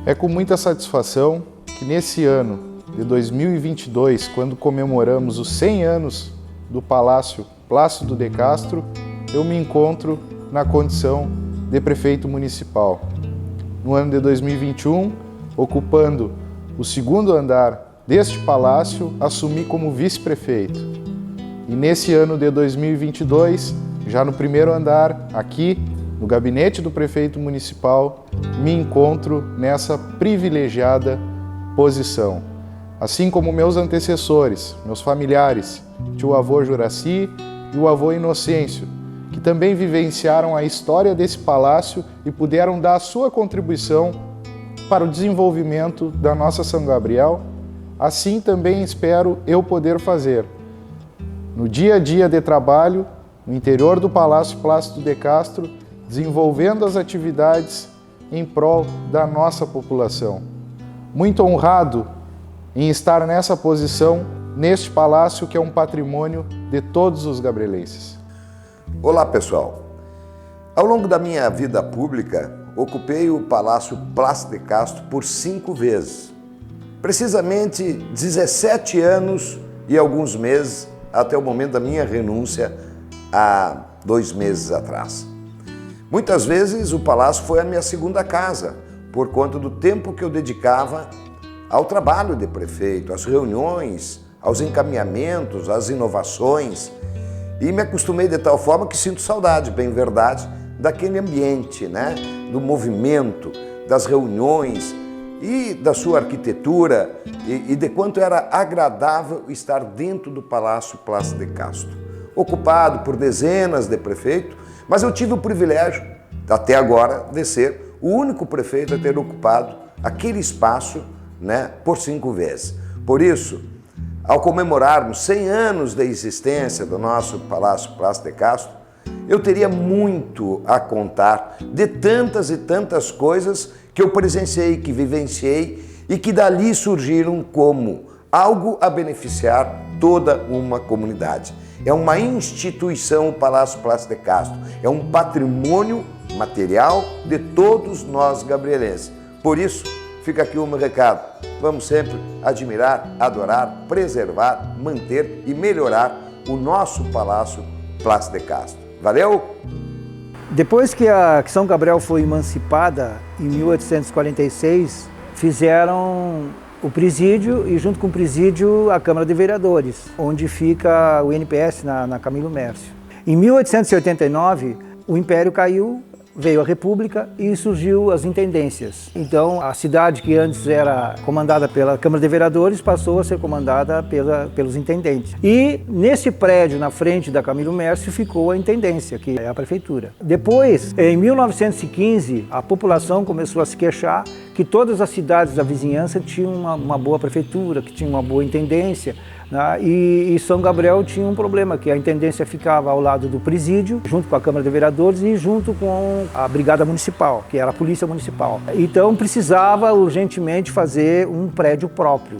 É com muita satisfação que nesse ano de 2022, quando comemoramos os 100 anos do Palácio Plácido de Castro, eu me encontro na condição de prefeito municipal. No ano de 2021, ocupando o segundo andar deste palácio, assumi como vice-prefeito. E nesse ano de 2022, já no primeiro andar, aqui no gabinete do prefeito municipal, me encontro nessa privilegiada posição. Assim como meus antecessores, meus familiares, tio avô Juraci e o avô Inocêncio, que também vivenciaram a história desse palácio e puderam dar a sua contribuição para o desenvolvimento da nossa São Gabriel, assim também espero eu poder fazer. No dia a dia de trabalho, no interior do Palácio Plácido de Castro, desenvolvendo as atividades em prol da nossa população. Muito honrado em estar nessa posição, neste palácio que é um patrimônio de todos os gabrielenses. Olá, pessoal. Ao longo da minha vida pública, ocupei o Palácio Plácido de Castro por 5 vezes. Precisamente 17 anos e alguns meses até o momento da minha renúncia há 2 meses atrás. Muitas vezes o palácio foi a minha segunda casa, por conta do tempo que eu dedicava ao trabalho de prefeito, às reuniões, aos encaminhamentos, às inovações, e me acostumei de tal forma que sinto saudade, bem verdade, daquele ambiente, do movimento, das reuniões e da sua arquitetura e de quanto era agradável estar dentro do Palácio Plácido de Castro. Ocupado por dezenas de prefeitos, mas eu tive o privilégio, até agora, de ser o único prefeito a ter ocupado aquele espaço por 5 vezes. Por isso, ao comemorarmos 100 anos de existência do nosso Palácio Plácido de Castro, eu teria muito a contar de tantas e tantas coisas que eu presenciei, que vivenciei e que dali surgiram como algo a beneficiar toda uma comunidade. É uma instituição o Palácio Plácido de Castro, é um patrimônio material de todos nós gabrielenses. Por isso, fica aqui o meu recado. Vamos sempre admirar, adorar, preservar, manter e melhorar o nosso Palácio Plácido de Castro. Valeu? Depois que São Gabriel foi emancipada, em 1846, fizeram o presídio e junto com o presídio a Câmara de Vereadores, onde fica o INPS na Camilo Mércio. Em 1889, o Império caiu, veio a República e surgiu as intendências. Então, a cidade que antes era comandada pela Câmara de Vereadores passou a ser comandada pelos intendentes. E nesse prédio, na frente da Camilo Mércio, ficou a intendência, que é a prefeitura. Depois, em 1915, a população começou a se queixar que todas as cidades da vizinhança tinham uma boa prefeitura, que tinham uma boa intendência, e São Gabriel tinha um problema, que a intendência ficava ao lado do presídio, junto com a Câmara de Vereadores e junto com a Brigada Municipal, que era a Polícia Municipal. Então precisava urgentemente fazer um prédio próprio.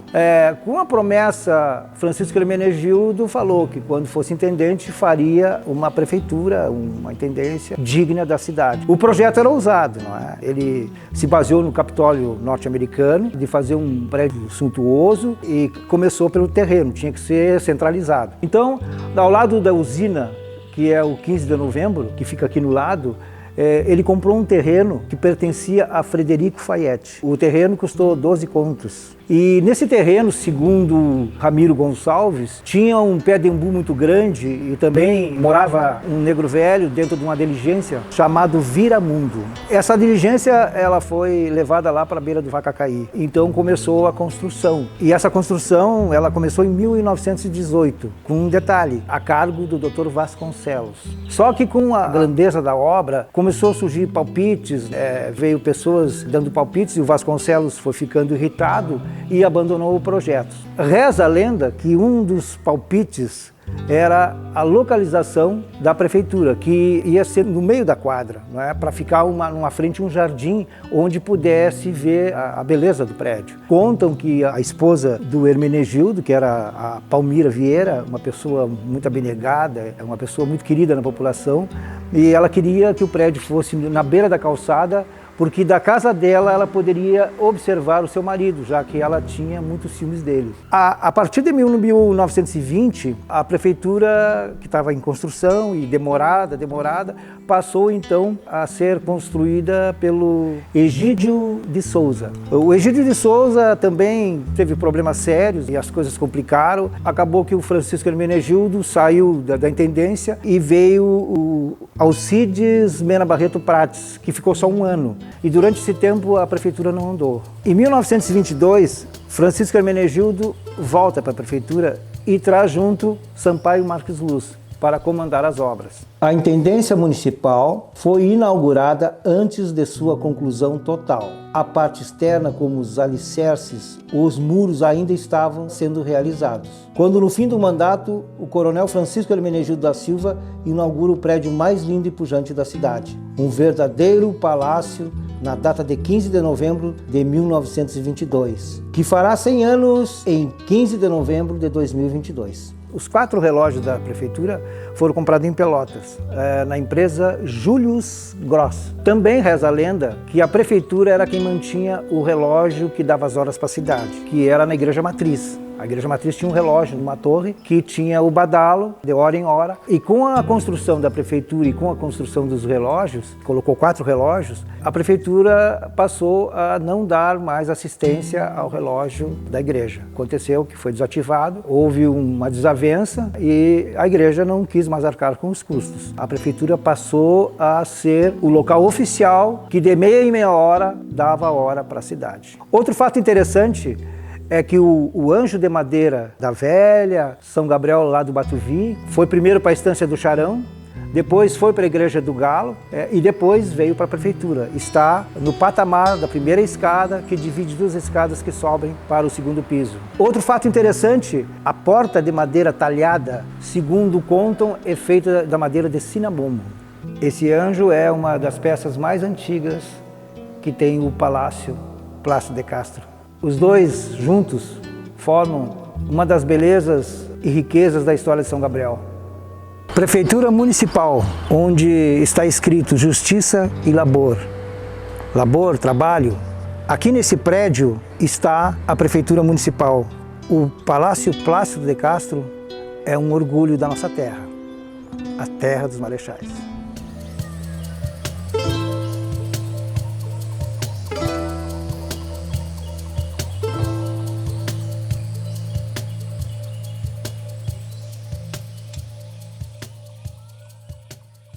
Com a promessa, Francisco Hermenegildo falou que quando fosse intendente faria uma prefeitura, uma intendência digna da cidade. O projeto era ousado, não é? Ele se baseou no Capitólio norte-americano, de fazer um prédio suntuoso e começou pelo terreno, tinha que ser centralizado. Então, ao lado da usina, que é o 15 de novembro, que fica aqui no lado, ele comprou um terreno que pertencia a Frederico Fayette. O terreno custou 12 contos. E nesse terreno, segundo Ramiro Gonçalves, tinha um pé de embu muito grande e também morava um negro velho dentro de uma diligência chamado Viramundo. Essa diligência ela foi levada lá para a beira do Vacacaí. Então começou a construção. E essa construção ela começou em 1918, com um detalhe, a cargo do Dr. Vasconcelos. Só que com a grandeza da obra, começou a surgir palpites, veio pessoas dando palpites e o Vasconcelos foi ficando irritado e abandonou o projeto. Reza a lenda que um dos palpites era a localização da prefeitura, que ia ser no meio da quadra, não é? Para ficar numa frente um jardim onde pudesse ver a beleza do prédio. Contam que a esposa do Hermenegildo, que era a Palmira Vieira, uma pessoa muito abnegada, uma pessoa muito querida na população, e ela queria que o prédio fosse na beira da calçada, porque da casa dela ela poderia observar o seu marido, já que ela tinha muitos ciúmes dele. A partir de 1920, a prefeitura, que estava em construção e demorada, passou então a ser construída pelo Egídio de Souza. O Egídio de Souza também teve problemas sérios e as coisas complicaram. Acabou que o Francisco Hermenegildo saiu da intendência e veio o Alcides Mena Barreto Prates, que ficou só um ano. E durante esse tempo a prefeitura não andou. Em 1922, Francisco Hermenegildo volta para a prefeitura e traz junto Sampaio Marques Luz para comandar as obras. A intendência municipal foi inaugurada antes de sua conclusão total. A parte externa, como os alicerces, os muros ainda estavam sendo realizados. Quando no fim do mandato, o coronel Francisco Hermenegildo da Silva inaugura o prédio mais lindo e pujante da cidade. Um verdadeiro palácio na data de 15 de novembro de 1922, que fará 100 anos em 15 de novembro de 2022. Os 4 relógios da prefeitura foram comprados em Pelotas, na empresa Julius Gross. Também reza a lenda que a prefeitura era quem mantinha o relógio que dava as horas para a cidade, que era na Igreja Matriz. A Igreja Matriz tinha um relógio numa torre que tinha o badalo de hora em hora. E com a construção da prefeitura e com a construção dos relógios, colocou 4 relógios, a prefeitura passou a não dar mais assistência ao relógio da igreja. Aconteceu que foi desativado, houve uma desavença e a igreja não quis mais arcar com os custos. A prefeitura passou a ser o local oficial que de meia em meia hora dava a hora para a cidade. Outro fato interessante é que o Anjo de Madeira da Velha, São Gabriel lá do Batuvi, foi primeiro para a Estância do Charão, depois foi para a Igreja do Galo e depois veio para a prefeitura. Está no patamar da primeira escada, que divide 2 escadas que sobem para o 2º piso. Outro fato interessante, a porta de madeira talhada, segundo contam, é feita da madeira de cinamombo. Esse anjo é uma das peças mais antigas que tem o Palácio Plácido de Castro. Os dois juntos formam uma das belezas e riquezas da história de São Gabriel. Prefeitura Municipal, onde está escrito Justiça e Labor. Labor, trabalho. Aqui nesse prédio está a Prefeitura Municipal. O Palácio Plácido de Castro é um orgulho da nossa terra, a terra dos Marechais.